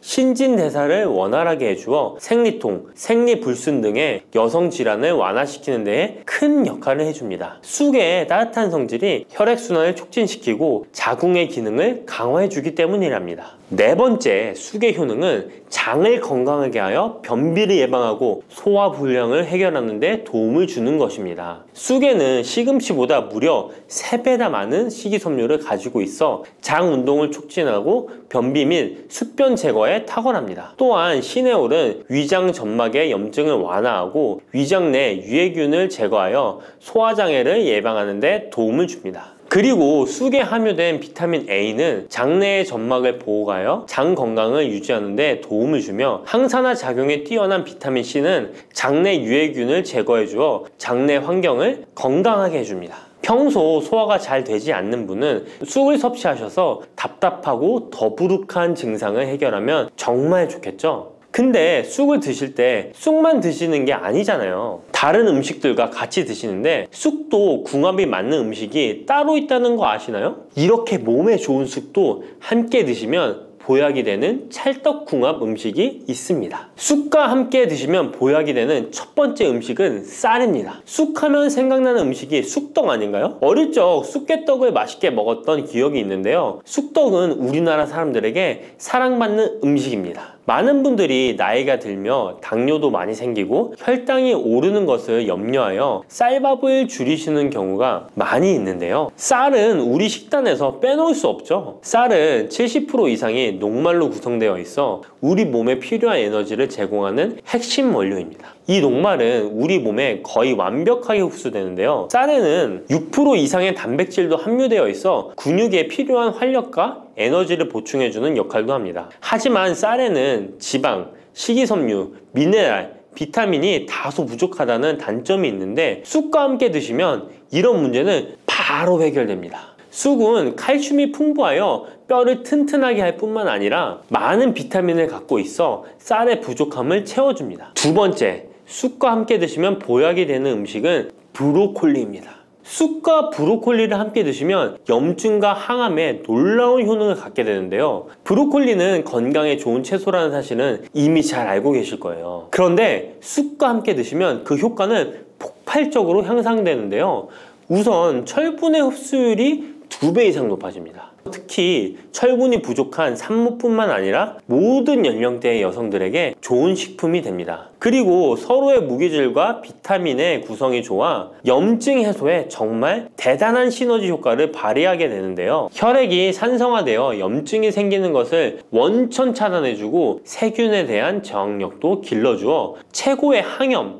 신진대사를 원활하게 해주어 생리통, 생리불순 등의 여성 질환을 완화시키는 데에 큰 역할을 해줍니다. 쑥의 따뜻한 성질이 혈액순환을 촉진시키고 자궁의 기능을 강화해주기 때문이랍니다. 네 번째 쑥의 효능은 장을 건강하게 하여 변비를 예방하고 소화불량을 해결하는 데 도움을 주는 것입니다. 쑥에는 시금치보다 무려 3배나 많은 식이섬유를 가지고 있어 장 운동을 촉진하고 변비 및宿便 제거에 탁월합니다. 또한 시네올은 위장 점막의 염증을 완화하고 위장 내 유해균을 제거하여 소화장애를 예방하는 데 도움을 줍니다. 그리고 쑥에 함유된 비타민 A는 장내의 점막을 보호하여 장 건강을 유지하는 데 도움을 주며 항산화 작용에 뛰어난 비타민 C는 장내 유해균을 제거해 주어 장내 환경을 건강하게 해줍니다. 평소 소화가 잘 되지 않는 분은 쑥을 섭취하셔서 답답하고 더부룩한 증상을 해결하면 정말 좋겠죠? 근데 쑥을 드실 때 쑥만 드시는 게 아니잖아요. 다른 음식들과 같이 드시는데 쑥도 궁합이 맞는 음식이 따로 있다는 거 아시나요? 이렇게 몸에 좋은 쑥도 함께 드시면 보약이 되는 찰떡궁합 음식이 있습니다. 쑥과 함께 드시면 보약이 되는 첫 번째 음식은 쌀입니다. 쑥하면 생각나는 음식이 쑥떡 아닌가요? 어릴 적 쑥개떡을 맛있게 먹었던 기억이 있는데요. 쑥떡은 우리나라 사람들에게 사랑받는 음식입니다. 많은 분들이 나이가 들며 당뇨도 많이 생기고 혈당이 오르는 것을 염려하여 쌀밥을 줄이시는 경우가 많이 있는데요. 쌀은 우리 식단에서 빼놓을 수 없죠. 쌀은 70% 이상이 녹말로 구성되어 있어 우리 몸에 필요한 에너지를 제공하는 핵심 원료입니다. 이 녹말은 우리 몸에 거의 완벽하게 흡수되는데요. 쌀에는 6% 이상의 단백질도 함유되어 있어 근육에 필요한 활력과 에너지를 보충해주는 역할도 합니다. 하지만 쌀에는 지방, 식이섬유, 미네랄, 비타민이 다소 부족하다는 단점이 있는데 쑥과 함께 드시면 이런 문제는 바로 해결됩니다. 쑥은 칼슘이 풍부하여 뼈를 튼튼하게 할 뿐만 아니라 많은 비타민을 갖고 있어 쌀의 부족함을 채워줍니다. 두 번째, 쑥과 함께 드시면 보약이 되는 음식은 브로콜리입니다. 쑥과 브로콜리를 함께 드시면 염증과 항암에 놀라운 효능을 갖게 되는데요. 브로콜리는 건강에 좋은 채소라는 사실은 이미 잘 알고 계실 거예요. 그런데 쑥과 함께 드시면 그 효과는 폭발적으로 향상되는데요. 우선 철분의 흡수율이 2배 이상 높아집니다. 특히 철분이 부족한 산모뿐만 아니라 모든 연령대의 여성들에게 좋은 식품이 됩니다. 그리고 서로의 무기질과 비타민의 구성이 좋아 염증 해소에 정말 대단한 시너지 효과를 발휘하게 되는데요. 혈액이 산성화되어 염증이 생기는 것을 원천 차단해주고 세균에 대한 저항력도 길러주어 최고의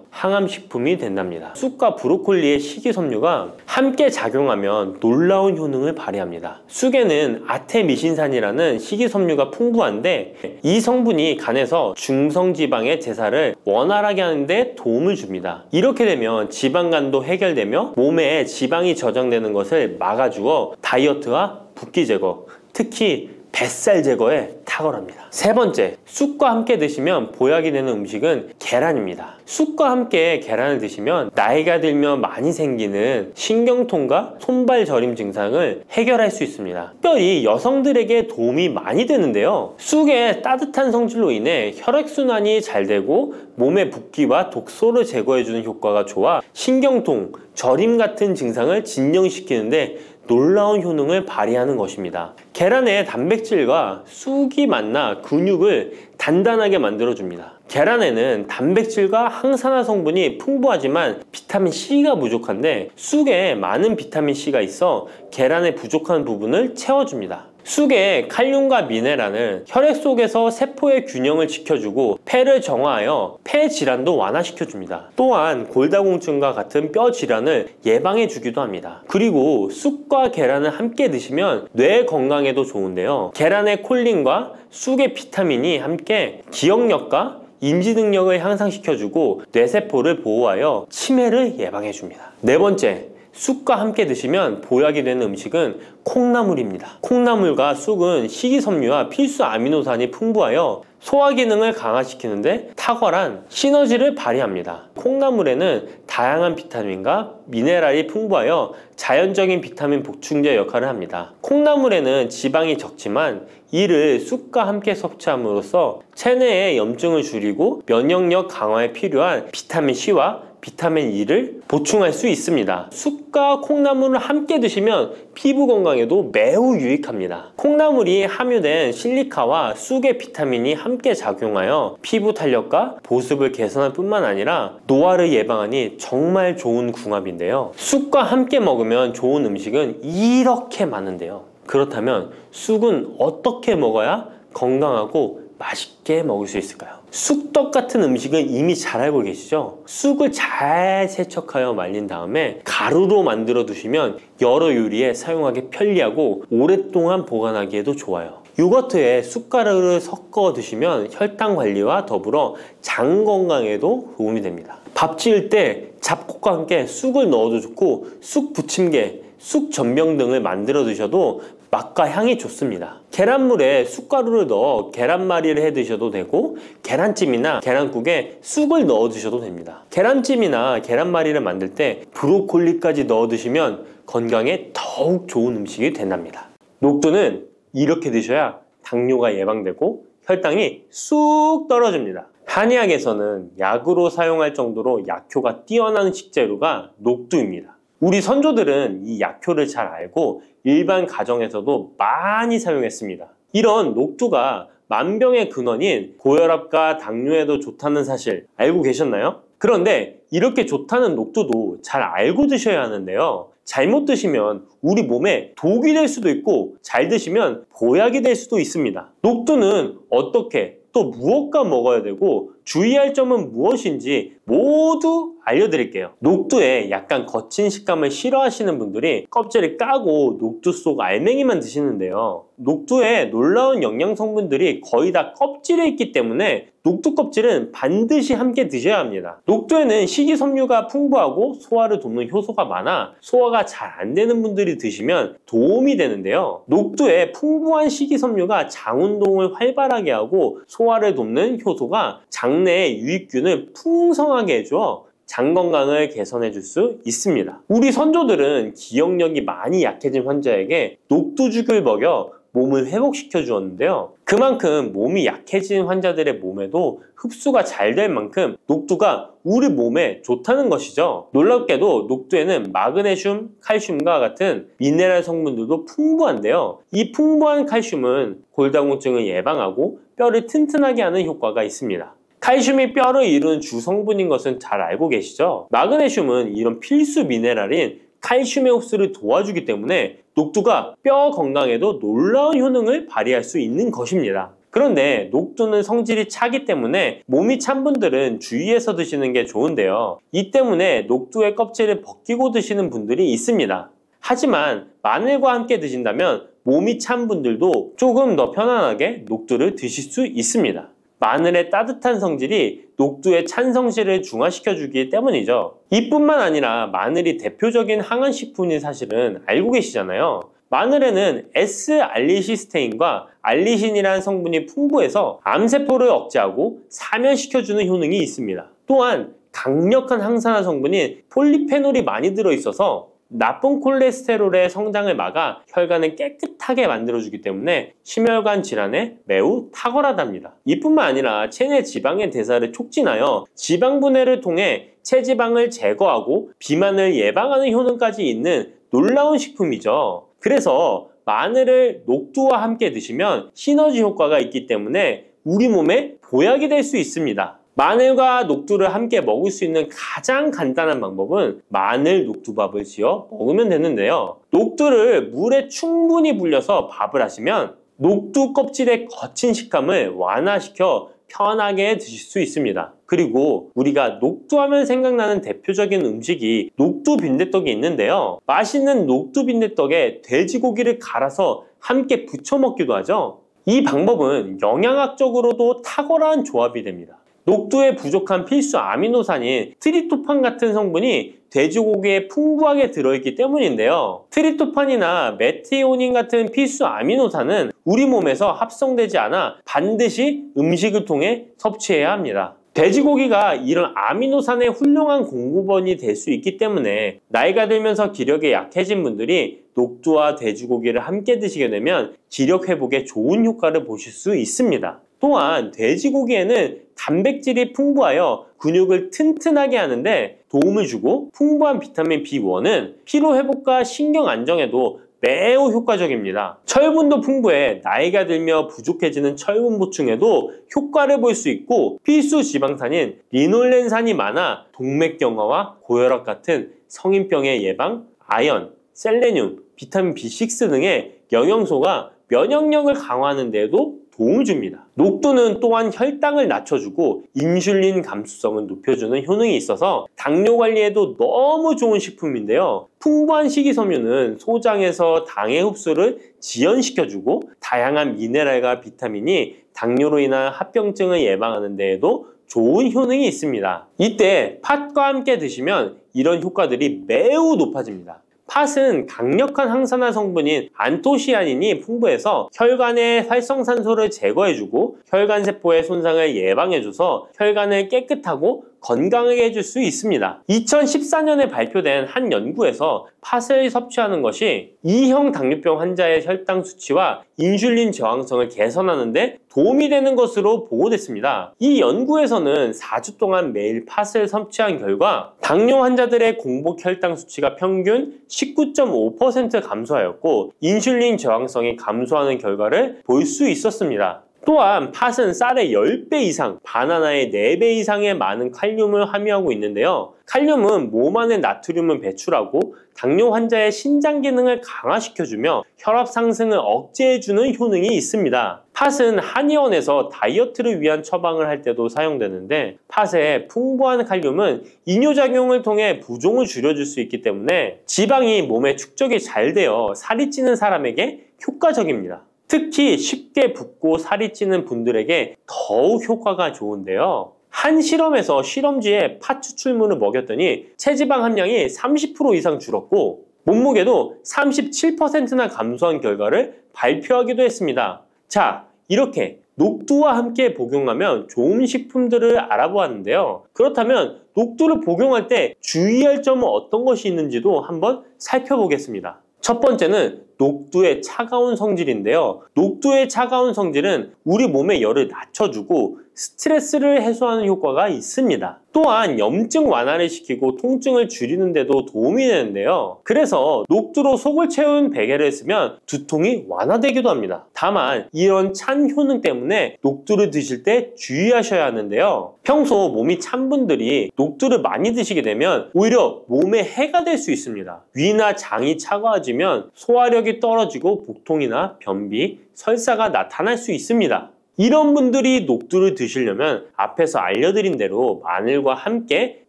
항암식품이 된답니다. 쑥과 브로콜리의 식이섬유가 함께 작용하면 놀라운 효능을 발휘합니다. 쑥에는 아테미신산이라는 식이섬유가 풍부한데 이 성분이 간에서 중성지방의 대사를 원활하게 하는데 도움을 줍니다. 이렇게 되면 지방간도 해결되며 몸에 지방이 저장되는 것을 막아주어 다이어트와 붓기 제거, 특히 뱃살 제거에 탁월합니다. 세 번째, 쑥과 함께 드시면 보약이 되는 음식은 계란입니다. 쑥과 함께 계란을 드시면 나이가 들면 많이 생기는 신경통과 손발 저림 증상을 해결할 수 있습니다. 특별히 여성들에게 도움이 많이 되는데요. 쑥의 따뜻한 성질로 인해 혈액순환이 잘 되고 몸의 붓기와 독소를 제거해주는 효과가 좋아 신경통, 저림 같은 증상을 진정시키는데 놀라운 효능을 발휘하는 것입니다. 계란의 단백질과 쑥이 만나 근육을 단단하게 만들어줍니다. 계란에는 단백질과 항산화 성분이 풍부하지만 비타민 C가 부족한데 쑥에 많은 비타민 C가 있어 계란의 부족한 부분을 채워줍니다. 쑥의 칼륨과 미네랄은 혈액 속에서 세포의 균형을 지켜주고 폐를 정화하여 폐 질환도 완화시켜줍니다. 또한 골다공증과 같은 뼈 질환을 예방해주기도 합니다. 그리고 쑥과 계란을 함께 드시면 뇌 건강에도 좋은데요. 계란의 콜린과 쑥의 비타민이 함께 기억력과 인지 능력을 향상시켜주고 뇌세포를 보호하여 치매를 예방해줍니다. 네 번째, 쑥과 함께 드시면 보약이 되는 음식은 콩나물입니다. 콩나물과 쑥은 식이섬유와 필수 아미노산이 풍부하여 소화 기능을 강화시키는데 탁월한 시너지를 발휘합니다. 콩나물에는 다양한 비타민과 미네랄이 풍부하여 자연적인 비타민 보충제 역할을 합니다. 콩나물에는 지방이 적지만 이를 쑥과 함께 섭취함으로써 체내의 염증을 줄이고 면역력 강화에 필요한 비타민 C와 비타민 E를 보충할 수 있습니다. 쑥과 콩나물을 함께 드시면 피부 건강에도 매우 유익합니다. 콩나물이 함유된 실리카와 쑥의 비타민이 함께 작용하여 피부 탄력과 보습을 개선할 뿐만 아니라 노화를 예방하니 정말 좋은 궁합인데요. 쑥과 함께 먹으면 좋은 음식은 이렇게 많은데요. 그렇다면 쑥은 어떻게 먹어야 건강하고 맛있게 먹을 수 있을까요? 쑥떡 같은 음식은 이미 잘 알고 계시죠? 쑥을 잘 세척하여 말린 다음에 가루로 만들어 두시면 여러 요리에 사용하기 편리하고 오랫동안 보관하기에도 좋아요. 요거트에 쑥가루를 섞어 드시면 혈당 관리와 더불어 장 건강에도 도움이 됩니다. 밥 지을 때 잡곡과 함께 쑥을 넣어도 좋고 쑥 부침개, 쑥 전병 등을 만들어 드셔도 맛과 향이 좋습니다. 계란물에 쑥가루를 넣어 계란말이를 해 드셔도 되고 계란찜이나 계란국에 쑥을 넣어 드셔도 됩니다. 계란찜이나 계란말이를 만들 때 브로콜리까지 넣어 드시면 건강에 더욱 좋은 음식이 된답니다. 녹두는 이렇게 드셔야 당뇨가 예방되고 혈당이 쑥 떨어집니다. 한의학에서는 약으로 사용할 정도로 약효가 뛰어난 식재료가 녹두입니다. 우리 선조들은 이 약효를 잘 알고 일반 가정에서도 많이 사용했습니다. 이런 녹두가 만병의 근원인 고혈압과 당뇨에도 좋다는 사실 알고 계셨나요? 그런데 이렇게 좋다는 녹두도 잘 알고 드셔야 하는데요. 잘못 드시면 우리 몸에 독이 될 수도 있고 잘 드시면 보약이 될 수도 있습니다. 녹두는 어떻게 또 무엇과 먹어야 되고 주의할 점은 무엇인지 모두 알려드릴게요. 녹두에 약간 거친 식감을 싫어하시는 분들이 껍질을 까고 녹두 속 알맹이만 드시는데요. 녹두에 놀라운 영양 성분들이 거의 다 껍질에 있기 때문에 녹두 껍질은 반드시 함께 드셔야 합니다. 녹두에는 식이섬유가 풍부하고 소화를 돕는 효소가 많아 소화가 잘 안 되는 분들이 드시면 도움이 되는데요. 녹두에 풍부한 식이섬유가 장 운동을 활발하게 하고 소화를 돕는 효소가 장내의 유익균을 풍성하게 해줘 장 건강을 개선해 줄 수 있습니다. 우리 선조들은 기억력이 많이 약해진 환자에게 녹두죽을 먹여 몸을 회복시켜 주었는데요. 그만큼 몸이 약해진 환자들의 몸에도 흡수가 잘 될 만큼 녹두가 우리 몸에 좋다는 것이죠. 놀랍게도 녹두에는 마그네슘, 칼슘과 같은 미네랄 성분들도 풍부한데요. 이 풍부한 칼슘은 골다공증을 예방하고 뼈를 튼튼하게 하는 효과가 있습니다. 칼슘이 뼈를 이루는 주 성분인 것은 잘 알고 계시죠? 마그네슘은 이런 필수 미네랄인 칼슘의 흡수를 도와주기 때문에 녹두가 뼈 건강에도 놀라운 효능을 발휘할 수 있는 것입니다. 그런데 녹두는 성질이 차기 때문에 몸이 찬 분들은 주의해서 드시는 게 좋은데요. 이 때문에 녹두의 껍질을 벗기고 드시는 분들이 있습니다. 하지만 마늘과 함께 드신다면 몸이 찬 분들도 조금 더 편안하게 녹두를 드실 수 있습니다. 마늘의 따뜻한 성질이 녹두의 찬 성질을 중화시켜주기 때문이죠. 이뿐만 아니라 마늘이 대표적인 항암식품인 사실은 알고 계시잖아요. 마늘에는 S알리시스테인과 알리신이라는 성분이 풍부해서 암세포를 억제하고 사면시켜주는 효능이 있습니다. 또한 강력한 항산화 성분인 폴리페놀이 많이 들어있어서 나쁜 콜레스테롤의 성장을 막아 혈관을 깨끗하게 만들어주기 때문에 심혈관 질환에 매우 탁월하답니다. 이뿐만 아니라 체내 지방의 대사를 촉진하여 지방 분해를 통해 체지방을 제거하고 비만을 예방하는 효능까지 있는 놀라운 식품이죠. 그래서 마늘을 녹두와 함께 드시면 시너지 효과가 있기 때문에 우리 몸에 보약이 될 수 있습니다. 마늘과 녹두를 함께 먹을 수 있는 가장 간단한 방법은 마늘 녹두밥을 지어 먹으면 되는데요. 녹두를 물에 충분히 불려서 밥을 하시면 녹두 껍질의 거친 식감을 완화시켜 편하게 드실 수 있습니다. 그리고 우리가 녹두하면 생각나는 대표적인 음식이 녹두 빈대떡이 있는데요. 맛있는 녹두 빈대떡에 돼지고기를 갈아서 함께 부쳐 먹기도 하죠. 이 방법은 영양학적으로도 탁월한 조합이 됩니다. 녹두에 부족한 필수 아미노산인 트립토판 같은 성분이 돼지고기에 풍부하게 들어있기 때문인데요. 트립토판이나 메티오닌 같은 필수 아미노산은 우리 몸에서 합성되지 않아 반드시 음식을 통해 섭취해야 합니다. 돼지고기가 이런 아미노산의 훌륭한 공급원이 될 수 있기 때문에 나이가 들면서 기력이 약해진 분들이 녹두와 돼지고기를 함께 드시게 되면 기력 회복에 좋은 효과를 보실 수 있습니다. 또한 돼지고기에는 단백질이 풍부하여 근육을 튼튼하게 하는데 도움을 주고 풍부한 비타민 B1은 피로 회복과 신경 안정에도 매우 효과적입니다. 철분도 풍부해 나이가 들며 부족해지는 철분 보충에도 효과를 볼 수 있고 필수 지방산인 리놀렌산이 많아 동맥경화와 고혈압 같은 성인병의 예방, 아연, 셀레늄, 비타민 B6 등의 영양소가 면역력을 강화하는 데에도 도움을 줍니다. 녹두는 또한 혈당을 낮춰주고 인슐린 감수성을 높여주는 효능이 있어서 당뇨 관리에도 너무 좋은 식품인데요. 풍부한 식이섬유는 소장에서 당의 흡수를 지연시켜주고 다양한 미네랄과 비타민이 당뇨로 인한 합병증을 예방하는 데에도 좋은 효능이 있습니다. 이때 팥과 함께 드시면 이런 효과들이 매우 높아집니다. 팥은 강력한 항산화 성분인 안토시아닌이 풍부해서 혈관의 활성산소를 제거해주고 혈관세포의 손상을 예방해줘서 혈관을 깨끗하고 건강하게 해줄 수 있습니다. 2014년에 발표된 한 연구에서 팥을 섭취하는 것이 2형 당뇨병 환자의 혈당 수치와 인슐린 저항성을 개선하는 데 도움이 되는 것으로 보고됐습니다. 이 연구에서는 4주 동안 매일 팥을 섭취한 결과 당뇨 환자들의 공복 혈당 수치가 평균 19.5% 감소하였고 인슐린 저항성이 감소하는 결과를 볼 수 있었습니다. 또한 팥은 쌀의 10배 이상, 바나나의 4배 이상의 많은 칼륨을 함유하고 있는데요. 칼륨은 몸 안에 나트륨을 배출하고 당뇨 환자의 신장 기능을 강화시켜주며 혈압 상승을 억제해주는 효능이 있습니다. 팥은 한의원에서 다이어트를 위한 처방을 할 때도 사용되는데 팥의 풍부한 칼륨은 이뇨작용을 통해 부종을 줄여줄 수 있기 때문에 지방이 몸에 축적이 잘 되어 살이 찌는 사람에게 효과적입니다. 특히 쉽게 붓고 살이 찌는 분들에게 더욱 효과가 좋은데요. 한 실험에서 실험지에 팥 추출물을 먹였더니 체지방 함량이 30% 이상 줄었고 몸무게도 37%나 감소한 결과를 발표하기도 했습니다. 자, 이렇게 녹두와 함께 복용하면 좋은 식품들을 알아보았는데요. 그렇다면 녹두를 복용할 때 주의할 점은 어떤 것이 있는지도 한번 살펴보겠습니다. 첫 번째는 녹두의 차가운 성질인데요. 녹두의 차가운 성질은 우리 몸의 열을 낮춰주고 스트레스를 해소하는 효과가 있습니다. 또한 염증 완화를 시키고 통증을 줄이는 데도 도움이 되는데요. 그래서 녹두로 속을 채운 베개를 쓰면 두통이 완화되기도 합니다. 다만 이런 찬 효능 때문에 녹두를 드실 때 주의하셔야 하는데요. 평소 몸이 찬 분들이 녹두를 많이 드시게 되면 오히려 몸에 해가 될 수 있습니다. 위나 장이 차가워지면 소화력이 떨어지고 복통이나 변비, 설사가 나타날 수 있습니다. 이런 분들이 녹두를 드시려면 앞에서 알려드린 대로 마늘과 함께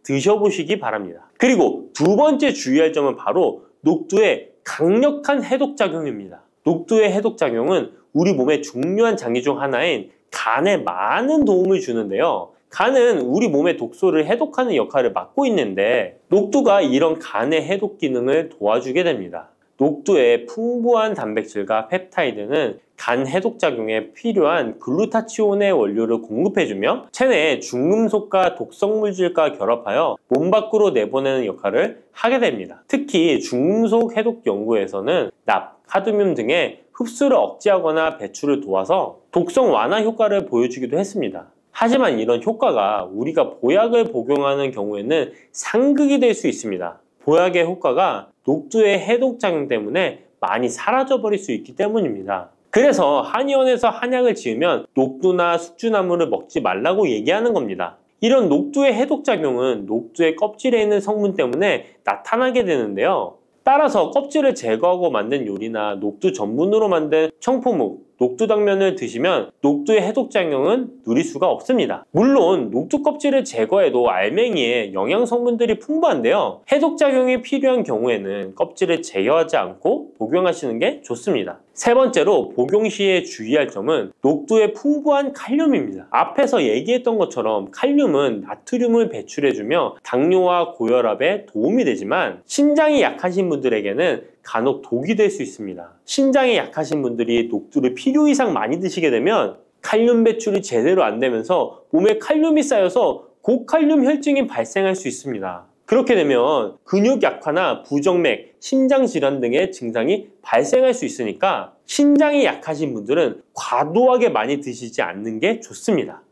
드셔보시기 바랍니다. 그리고 두 번째 주의할 점은 바로 녹두의 강력한 해독작용입니다. 녹두의 해독작용은 우리 몸의 중요한 장기 중 하나인 간에 많은 도움을 주는데요. 간은 우리 몸의 독소를 해독하는 역할을 맡고 있는데 녹두가 이런 간의 해독 기능을 도와주게 됩니다. 녹두의 풍부한 단백질과 펩타이드는 간 해독작용에 필요한 글루타치온의 원료를 공급해주며 체내에 중금속과 독성물질과 결합하여 몸 밖으로 내보내는 역할을 하게 됩니다. 특히 중금속 해독 연구에서는 납, 카드뮴 등의 흡수를 억제하거나 배출을 도와서 독성 완화 효과를 보여주기도 했습니다. 하지만 이런 효과가 우리가 보약을 복용하는 경우에는 상극이 될 수 있습니다. 보약의 효과가 녹두의 해독작용 때문에 많이 사라져버릴 수 있기 때문입니다. 그래서 한의원에서 한약을 지으면 녹두나 숙주나물을 먹지 말라고 얘기하는 겁니다. 이런 녹두의 해독작용은 녹두의 껍질에 있는 성분 때문에 나타나게 되는데요. 따라서 껍질을 제거하고 만든 요리나 녹두 전분으로 만든 청포묵, 녹두당면을 드시면 녹두의 해독작용은 누릴 수가 없습니다. 물론 녹두 껍질을 제거해도 알맹이에 영양 성분들이 풍부한데요. 해독작용이 필요한 경우에는 껍질을 제거하지 않고 복용하시는 게 좋습니다. 세 번째로 복용 시에 주의할 점은 녹두의 풍부한 칼륨입니다. 앞에서 얘기했던 것처럼 칼륨은 나트륨을 배출해주며 당뇨와 고혈압에 도움이 되지만 신장이 약하신 분들에게는 간혹 독이 될 수 있습니다. 신장이 약하신 분들이 녹두를 필요 이상 많이 드시게 되면 칼륨 배출이 제대로 안 되면서 몸에 칼륨이 쌓여서 고칼륨 혈증이 발생할 수 있습니다. 그렇게 되면 근육 약화나 부정맥, 심장 질환 등의 증상이 발생할 수 있으니까 신장이 약하신 분들은 과도하게 많이 드시지 않는 게 좋습니다.